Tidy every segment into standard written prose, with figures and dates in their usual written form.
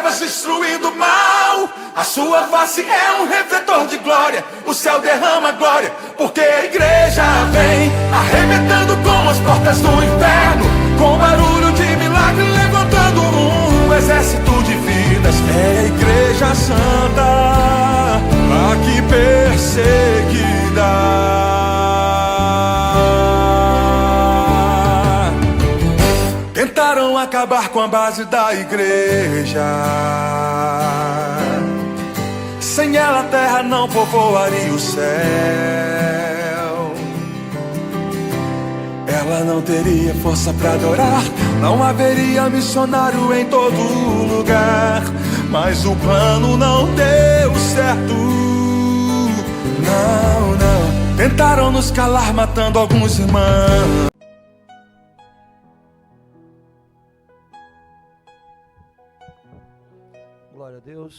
trevas destruindo o mal. A sua face é um refletor de glória. O céu derrama glória, porque a igreja vem arrebentando com as portas do inferno, com barulho de milagre, levantando um exército de vidas. É a igreja santa, aqui perseguida. Tentaram acabar com a base da igreja. Sem ela a terra não povoaria o céu. Ela não teria força para adorar, não haveria missionário em todo lugar. Mas o plano não deu certo. Não, não. Tentaram nos calar, matando alguns irmãos. Glória a Deus.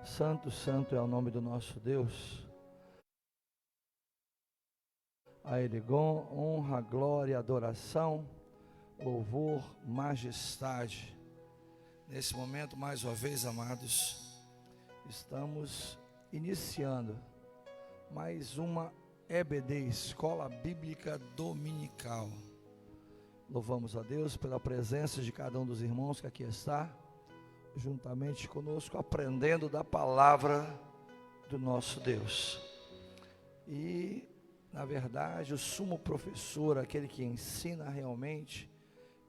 Santo, santo é o nome do nosso Deus. A Ele honra, glória, adoração, louvor, majestade. Nesse momento, mais uma vez, amados, estamos iniciando mais uma EBD, Escola Bíblica Dominical. Louvamos a Deus pela presença de cada um dos irmãos que aqui está, juntamente conosco, aprendendo da palavra do nosso Deus. E, na verdade, o sumo professor, aquele que ensina realmente,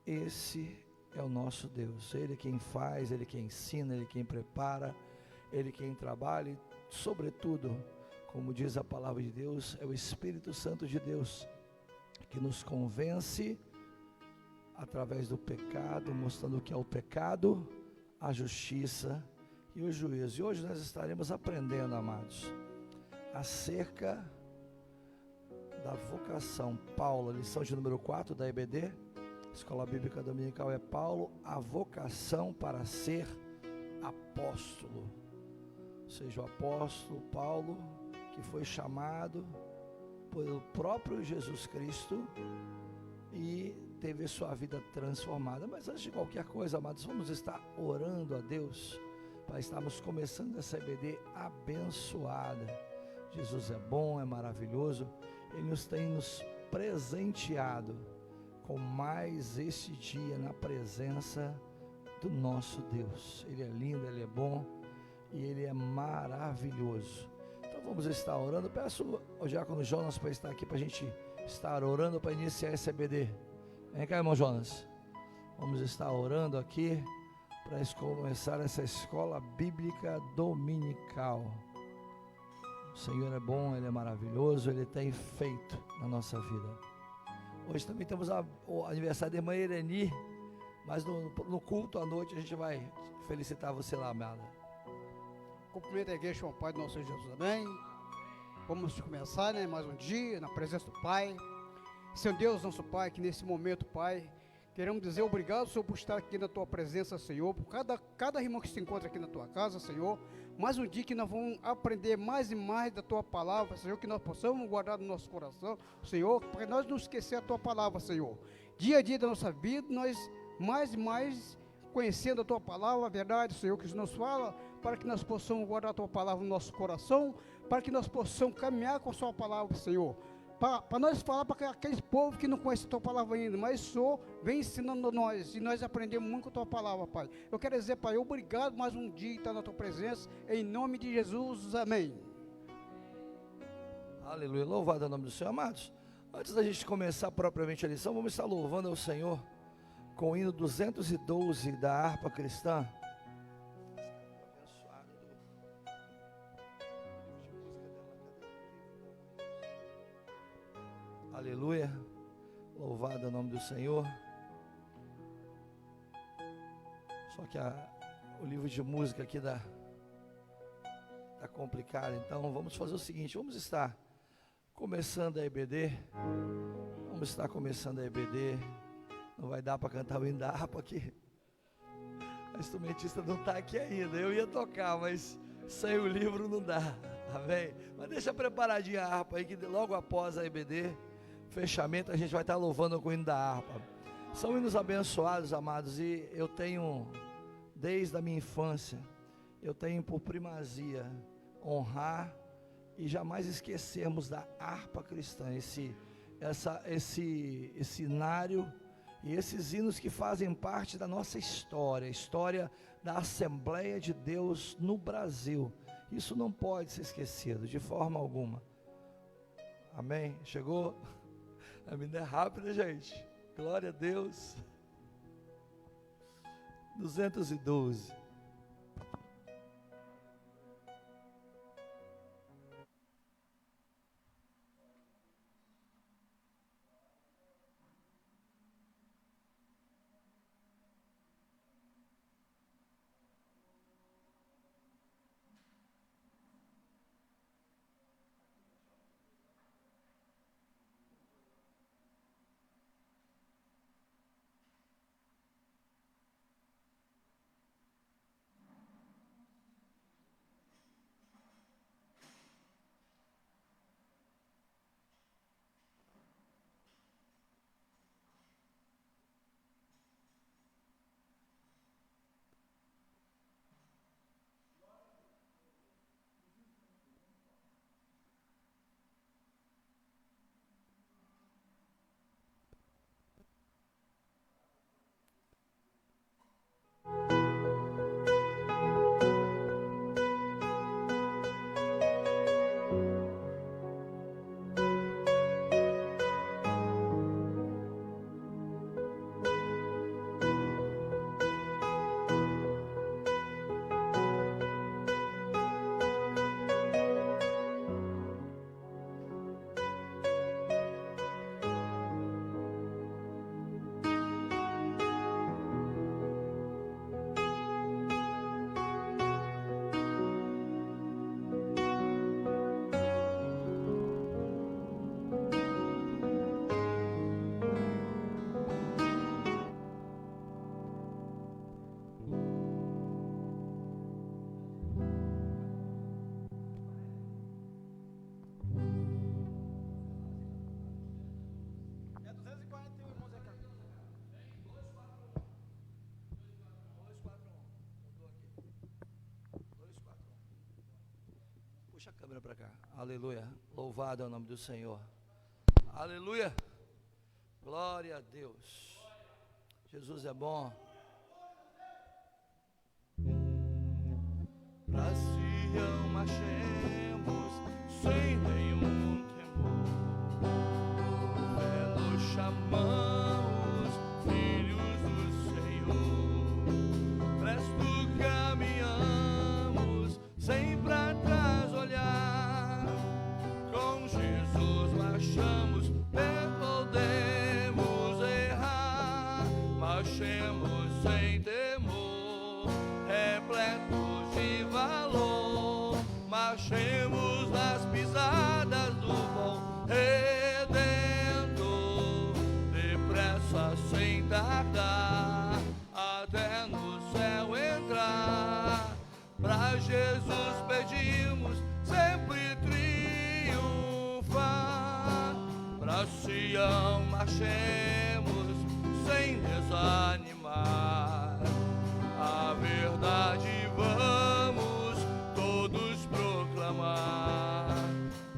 esse é o nosso Deus. Ele quem faz, Ele quem ensina, Ele quem prepara, Ele quem trabalha e, sobretudo, como diz a palavra de Deus, é o Espírito Santo de Deus que nos convence através do pecado, mostrando o que é o pecado, a justiça e o juízo. E hoje nós estaremos aprendendo, amados, acerca da vocação. Paulo, lição de número 4 da EBD, Escola Bíblica Dominical, é Paulo, a vocação para ser apóstolo. Ou seja, o apóstolo Paulo, que foi chamado pelo próprio Jesus Cristo e teve sua vida transformada. Mas antes de qualquer coisa, amados, vamos estar orando a Deus para estarmos começando essa EBD abençoada. Jesus é bom, é maravilhoso. Ele tem nos presenteado com mais este dia na presença do nosso Deus. Ele é lindo, Ele é bom e Ele é maravilhoso. Então vamos estar orando. Peço ao diácono Jonas para estar aqui, para a gente estar orando para iniciar essa EBD. Vem cá, irmão Jonas. Vamos estar orando aqui para começar essa escola bíblica dominical. O Senhor é bom, Ele é maravilhoso, Ele tem feito na nossa vida. Hoje também temos o aniversário da irmã Ireni, mas no culto à noite a gente vai felicitar você lá, amada. Cumprimento a igreja com o Pai do nosso Senhor Jesus, amém? Vamos começar, mais um dia na presença do Pai. Senhor Deus, nosso Pai, que nesse momento, Pai, queremos dizer obrigado, Senhor, por estar aqui na Tua presença, Senhor, por cada irmão que se encontra aqui na Tua casa, Senhor. Mais um dia que nós vamos aprender mais e mais da Tua palavra, Senhor, que nós possamos guardar no nosso coração, Senhor, para nós não esquecer a Tua palavra, Senhor. Dia a dia da nossa vida, nós mais e mais conhecendo a Tua palavra, a verdade, Senhor, que nos fala, para que nós possamos guardar a Tua palavra no nosso coração, para que nós possamos caminhar com a Sua palavra, Senhor. Para nós falar para aqueles povos que não conhecem a Tua palavra ainda, mas o Senhor vem ensinando nós, e nós aprendemos muito com a Tua palavra, Pai. Eu quero dizer, Pai, obrigado mais um dia estar na Tua presença, em nome de Jesus, amém. Aleluia, louvado é o nome do Senhor, amados. Antes da gente começar propriamente a lição, vamos estar louvando ao Senhor com o hino 212 da harpa cristã. Aleluia, louvado é o nome do Senhor. Só que o livro de música aqui tá complicado, então vamos fazer o seguinte, vamos estar começando a EBD, não vai dar para cantar o hino da harpa aqui, a instrumentista não está aqui ainda, eu ia tocar, mas sem o livro não dá, amém? Mas deixa preparadinha a harpa aí, que logo após a EBD, fechamento, a gente vai estar louvando com o hino da harpa. São hinos abençoados, amados, e eu tenho, desde a minha infância, eu tenho por primazia honrar e jamais esquecermos da harpa cristã, esse cenário e esses hinos que fazem parte da nossa história, a história da Assembleia de Deus no Brasil. Isso não pode ser esquecido de forma alguma. Amém? Chegou? A menina é rápida, gente. Glória a Deus. 212. Puxa a câmera para cá. Aleluia. Louvado é o nome do Senhor. Aleluia. Glória a Deus. Jesus é bom. Pra Sião marchemos sem nenhum temor. Vê-lo chamamos, filhos do Senhor. Presto caminhamos, sem pra trás olhar. Com Jesus marchamos, podemos errar. Marchemos sem temor, repletos de valor. Marchemos nas pisadas do bom Redentor. Depressa, sem tardar, até no céu entrar. Pra Jesus pedimos sempre triunfar. Pra Sião marchemos sem desanimar. A verdade vamos todos proclamar.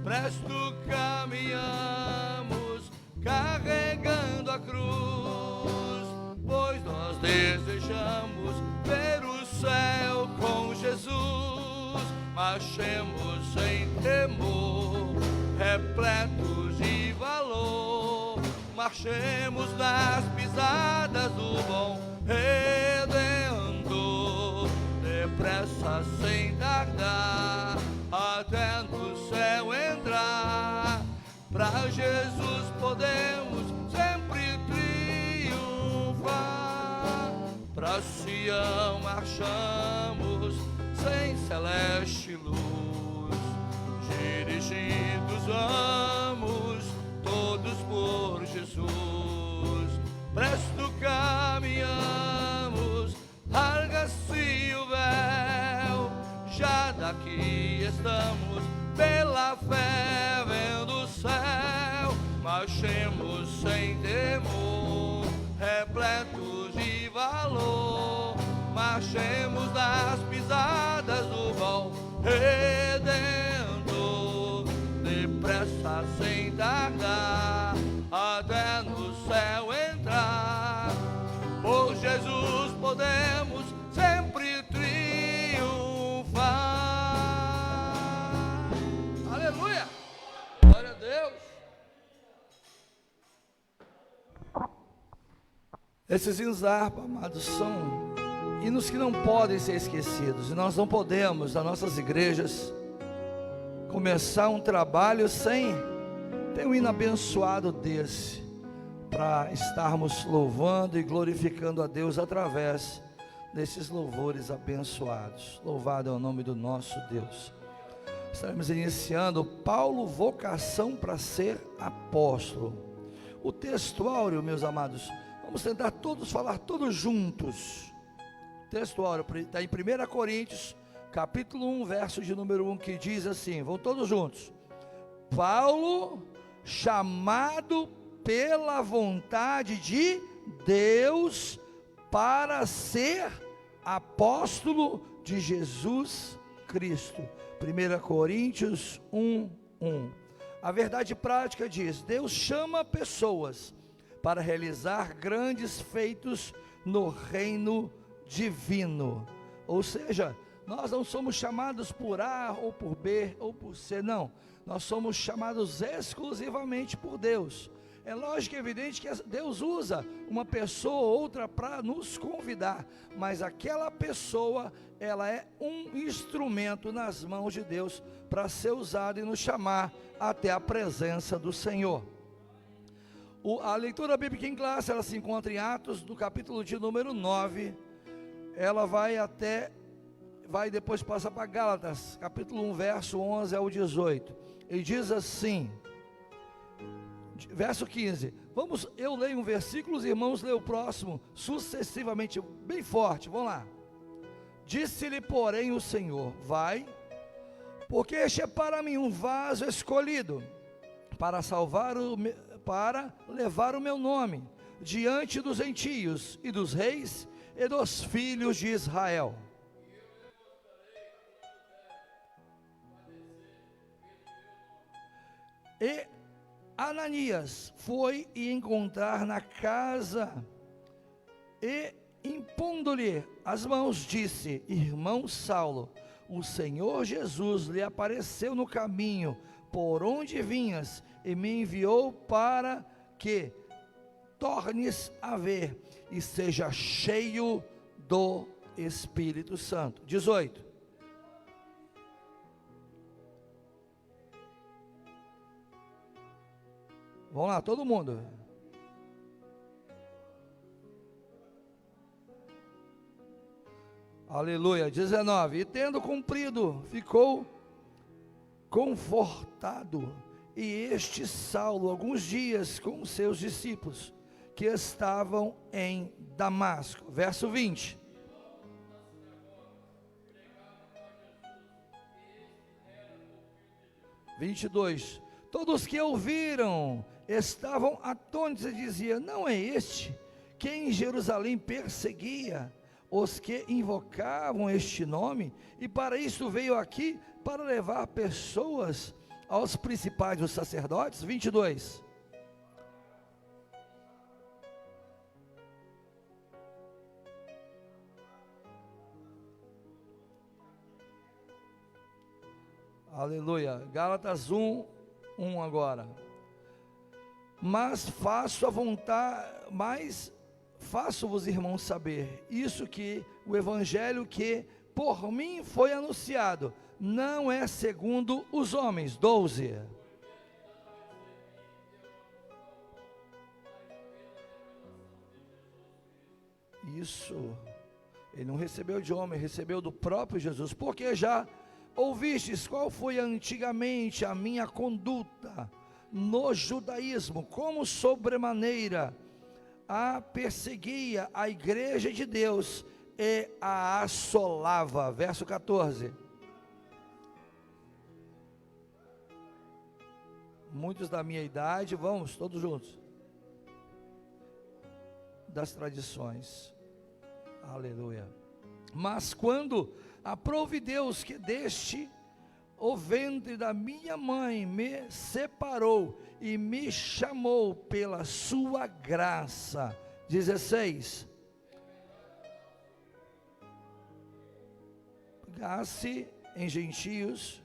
Presto caminhamos, carregando a cruz, pois nós desejamos ver o céu com Jesus. Marchemos sem temor, repletos de valor. Marchemos nas pisadas do bom Redentor. Depressa, sem tardar, até no céu entrar. Pra Jesus podemos sempre triunfar. Pra Sião marchamos sem celeste luz. Dirigidos vamos todos por Jesus. Presto caminhamos, larga-se o véu. Já daqui estamos pela fé vendo o céu. Marchemos sem temor, achemos nas pisadas do bom Redentor, depressa sem tardar, até no céu entrar. Por Jesus podemos sempre triunfar. Aleluia! Glória a Deus! Esses hinos da harpa, amados, são hinos que não podem ser esquecidos. E nós não podemos, nas nossas igrejas, começar um trabalho sem ter um hino abençoado desse, para estarmos louvando e glorificando a Deus através desses louvores abençoados. Louvado é o nome do nosso Deus. Estaremos iniciando Paulo, vocação para ser apóstolo. O texto áureo, meus amados, vamos tentar todos falar todos juntos. O texto áureo está em 1 Coríntios, capítulo 1, verso de número 1, que diz assim, vão todos juntos. Paulo, chamado pela vontade de Deus para ser apóstolo de Jesus Cristo. 1 Coríntios 1:1. A verdade prática diz: Deus chama pessoas para realizar grandes feitos no reino divino. Ou seja, nós não somos chamados por A ou por B ou por C, não. Nós somos chamados exclusivamente por Deus. É lógico e evidente que Deus usa uma pessoa ou outra para nos convidar, mas aquela pessoa, ela é um instrumento nas mãos de Deus para ser usado e nos chamar até a presença do Senhor. A leitura bíblica em classe, ela se encontra em Atos, no capítulo de número 9, ela vai depois passa para Gálatas, capítulo 1, verso 11 ao 18, e diz assim, verso 15, eu leio um versículo, os irmãos leem o próximo, sucessivamente, bem forte, vamos lá. Disse-lhe, porém, o Senhor, vai, porque este é para mim um vaso escolhido, para levar o meu nome, diante dos gentios, e dos reis, e dos filhos de Israel. E Ananias foi e encontrar na casa, e impondo-lhe as mãos, disse, irmão Saulo, o Senhor Jesus lhe apareceu no caminho, por onde vinhas, e me enviou para que tornes a ver, e seja cheio do Espírito Santo. 18. Vamos lá, todo mundo. Aleluia. 19. E tendo cumprido, ficou confortado, e este Saulo, alguns dias com seus discípulos, que estavam em Damasco. Verso 20. Verso 22. Todos que ouviram estavam atônitos e diziam, não é este que em Jerusalém perseguia os que invocavam este nome, e para isso veio aqui, para levar pessoas aos principais dos sacerdotes? 22. Aleluia. Gálatas 1:1 agora. Mas faço-vos, irmãos, saber isso, que o evangelho que por mim foi anunciado não é segundo os homens. 12. Isso, ele não recebeu de homem, recebeu do próprio Jesus, porque já ouvistes qual foi antigamente a minha conduta no judaísmo, como sobremaneira a perseguia a igreja de Deus e a assolava. Verso 14. Muitos da minha idade, vamos todos juntos, das tradições. Aleluia. Mas quando aprove Deus que deste o ventre da minha mãe me separou e me chamou pela sua graça. 16. Pegasse em gentios,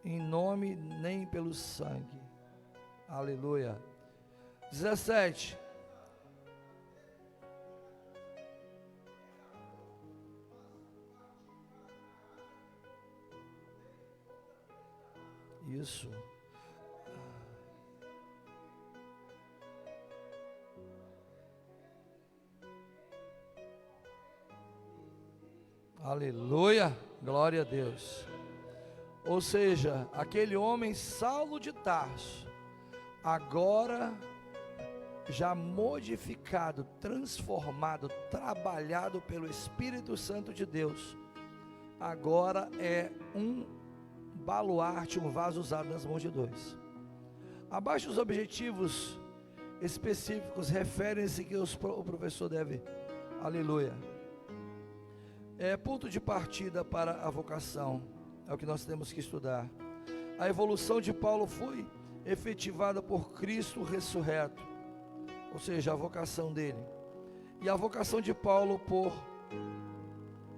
em nome nem pelo sangue. Aleluia. 17. Isso. Aleluia, glória a Deus. Ou seja, aquele homem Saulo de Tarso, agora já modificado, transformado, trabalhado pelo Espírito Santo de Deus, agora é um baluarte, um vaso usado nas mãos de Deus. Abaixo os objetivos específicos referem-se que o professor deve, aleluia, ponto de partida para a vocação, é o que nós temos que estudar. A evolução de Paulo foi efetivada por Cristo ressurreto, ou seja, a vocação dele, e a vocação de Paulo por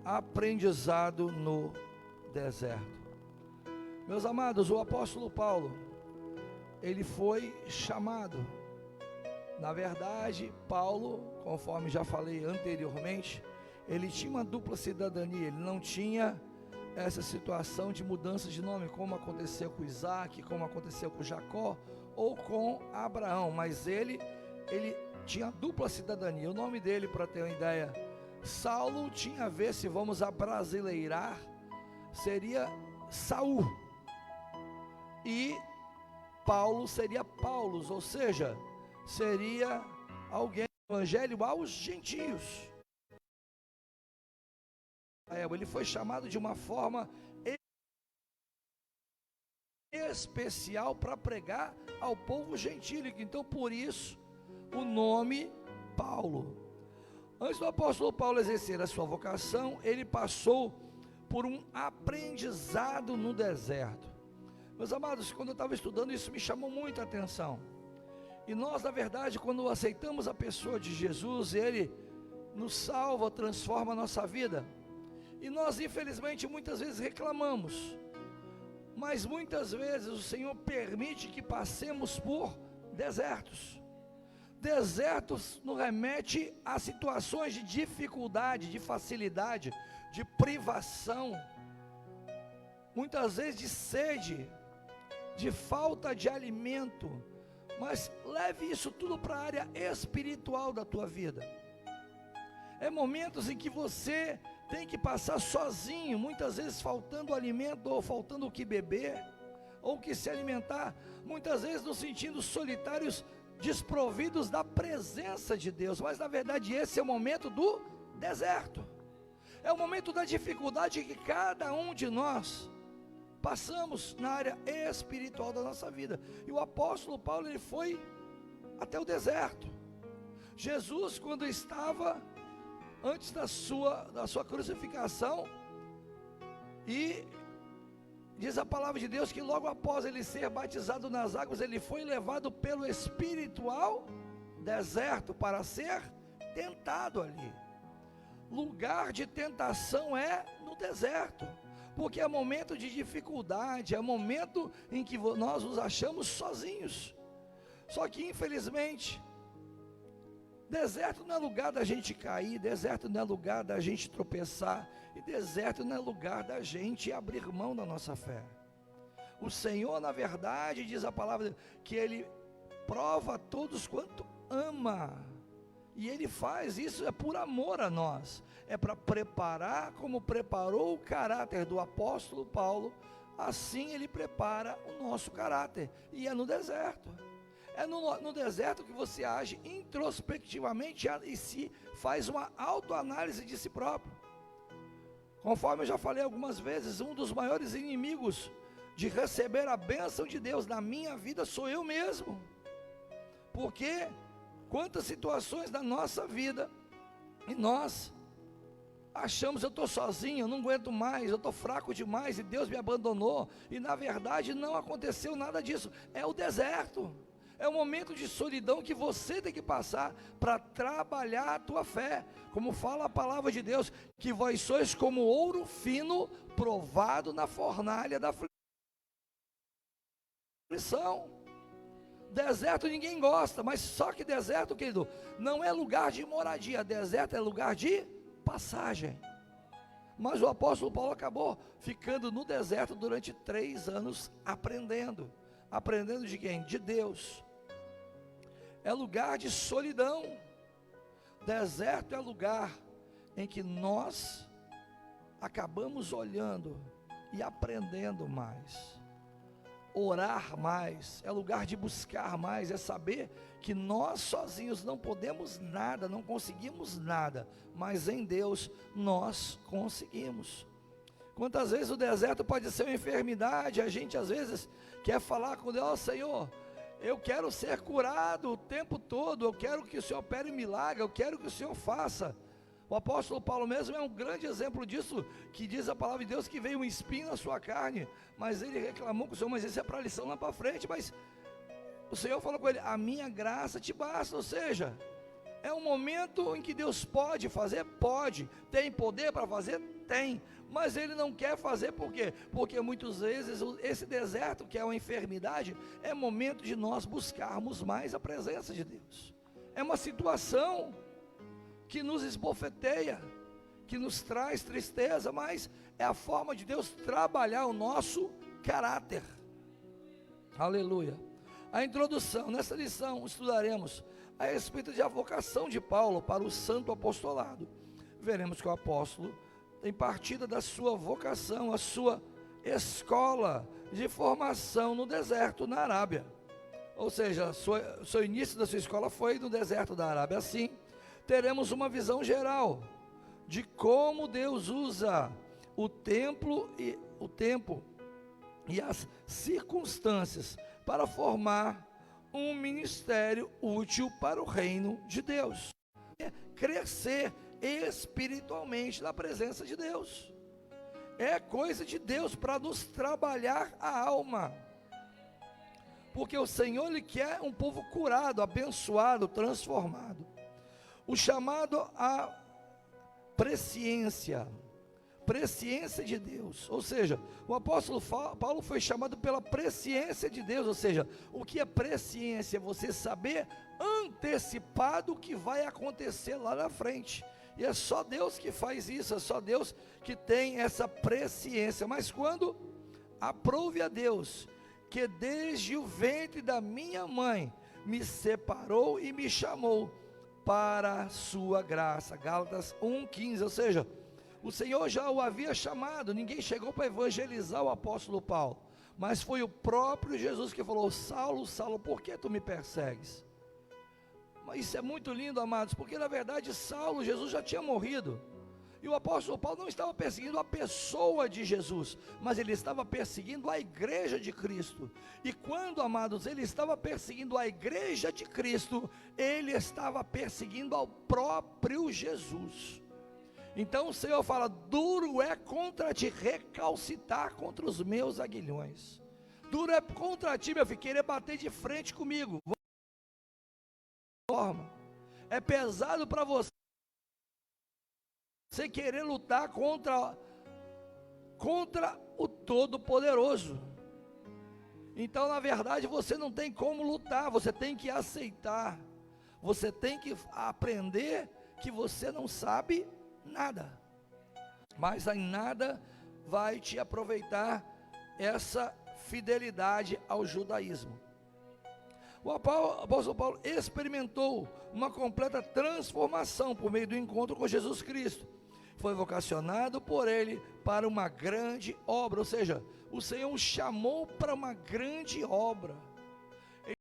aprendizado no deserto. Meus amados, o apóstolo Paulo, ele foi chamado. Na verdade, Paulo, conforme já falei anteriormente, ele tinha uma dupla cidadania, ele não tinha essa situação de mudança de nome, como aconteceu com Isaac, como aconteceu com Jacó, ou com Abraão, mas ele tinha dupla cidadania. O nome dele, para ter uma ideia, Saulo tinha a ver, se vamos abrasileirar, seria Saul, e Paulo seria Paulus, ou seja, seria alguém do evangelho aos gentios. Ele foi chamado de uma forma especial para pregar ao povo gentílico, então por isso o nome Paulo. Antes do apóstolo Paulo exercer a sua vocação, ele passou por um aprendizado no deserto. Meus amados, quando eu estava estudando, isso me chamou muita atenção. E nós, na verdade, quando aceitamos a pessoa de Jesus, ele nos salva, transforma a nossa vida. E nós, infelizmente, muitas vezes reclamamos, mas muitas vezes o Senhor permite que passemos por desertos. Desertos nos remete a situações de dificuldade, de facilidade, de privação, muitas vezes de sede, de falta de alimento. Mas leve isso tudo para a área espiritual da tua vida. É momentos em que você tem que passar sozinho, muitas vezes faltando alimento, ou faltando o que beber, ou o que se alimentar, muitas vezes nos sentindo solitários, desprovidos da presença de Deus. Mas na verdade esse é o momento do deserto, é o momento da dificuldade que cada um de nós passamos na área espiritual da nossa vida. E o apóstolo Paulo, ele foi até o deserto. Jesus, quando estava antes da sua crucificação, e diz a palavra de Deus que logo após ele ser batizado nas águas, ele foi levado pelo Espírito ao deserto para ser tentado ali. Lugar de tentação é no deserto, porque é momento de dificuldade, é momento em que nós nos achamos sozinhos. Só que infelizmente, deserto não é lugar da gente cair, deserto não é lugar da gente tropeçar, e deserto não é lugar da gente abrir mão da nossa fé. O Senhor, na verdade, diz a palavra, que Ele prova a todos quanto ama, e Ele faz isso, é por amor a nós, é para preparar, como preparou o caráter do apóstolo Paulo, assim Ele prepara o nosso caráter, e é no deserto. É no deserto que você age introspectivamente e se faz uma autoanálise de si próprio. Conforme eu já falei algumas vezes, um dos maiores inimigos de receber a bênção de Deus na minha vida sou eu mesmo. Porque quantas situações da nossa vida, e nós Achamos, eu estou sozinho, eu não aguento mais, eu estou fraco demais e Deus me abandonou. E na verdade não aconteceu nada disso. É o deserto. É um momento de solidão que você tem que passar para trabalhar a tua fé. Como fala a palavra de Deus, que vós sois como ouro fino provado na fornalha da aflição. Deserto ninguém gosta, mas só que deserto, querido, não é lugar de moradia. Deserto é lugar de passagem. Mas o apóstolo Paulo acabou ficando no deserto durante 3 anos aprendendo. Aprendendo de quem? De Deus. É lugar de solidão. Deserto é lugar em que nós acabamos olhando e aprendendo mais. Orar mais, é lugar de buscar mais, é saber que nós sozinhos não podemos nada, não conseguimos nada, mas em Deus nós conseguimos. Quantas vezes o deserto pode ser uma enfermidade, a gente às vezes quer falar com Deus: oh, Senhor, eu quero ser curado o tempo todo, eu quero que o Senhor opere milagre, eu quero que o Senhor faça. O apóstolo Paulo mesmo é um grande exemplo disso, que diz a palavra de Deus que veio um espinho na sua carne, mas ele reclamou com o Senhor: mas isso é para a lição lá para frente. Mas o Senhor falou com ele: a minha graça te basta. Ou seja, é um momento em que Deus pode fazer, pode, tem poder para fazer, tem, mas Ele não quer fazer. Por quê? Porque muitas vezes esse deserto, que é uma enfermidade, é momento de nós buscarmos mais a presença de Deus. É uma situação que nos esbofeteia, que nos traz tristeza, mas é a forma de Deus trabalhar o nosso caráter. Aleluia. A introdução, nessa lição estudaremos a respeito da vocação de Paulo para o santo apostolado. Veremos que o apóstolo tem partida da sua vocação, a sua escola de formação no deserto, na Arábia. Ou seja, o seu início da sua escola foi no deserto da Arábia. Assim, teremos uma visão geral de como Deus usa o tempo e as circunstâncias para formar um ministério útil para o reino de Deus. É crescer espiritualmente na presença de Deus. É coisa de Deus para nos trabalhar a alma. Porque o Senhor, Ele quer um povo curado, abençoado, transformado. O chamado à presciência de Deus, ou seja, o apóstolo Paulo foi chamado pela presciência de Deus. Ou seja, o que é presciência? É você saber antecipado o que vai acontecer lá na frente, e é só Deus que faz isso, é só Deus que tem essa presciência. Mas quando aprove a Deus, que desde o ventre da minha mãe me separou e me chamou para a sua graça, Gálatas 1,15, ou seja, o Senhor já o havia chamado. Ninguém chegou para evangelizar o apóstolo Paulo, mas foi o próprio Jesus que falou: Saulo, Saulo, por que tu me persegues? Mas isso é muito lindo, amados, porque na verdade Saulo, Jesus já tinha morrido, e o apóstolo Paulo não estava perseguindo a pessoa de Jesus, mas ele estava perseguindo a igreja de Cristo. E quando, amados, ele estava perseguindo a igreja de Cristo, ele estava perseguindo ao próprio Jesus. Então o Senhor fala: duro é contra ti recalcitar contra os meus aguilhões. Duro é contra ti, meu filho, querer bater de frente comigo. É pesado para você querer lutar contra o Todo-Poderoso. Então, na verdade, você não tem como lutar, você tem que aceitar. Você tem que aprender que você não sabe nada, mas em nada vai te aproveitar essa fidelidade ao judaísmo. O apóstolo Paulo experimentou uma completa transformação por meio do encontro com Jesus Cristo. Foi vocacionado por Ele para uma grande obra, ou seja, o Senhor o chamou para uma grande obra.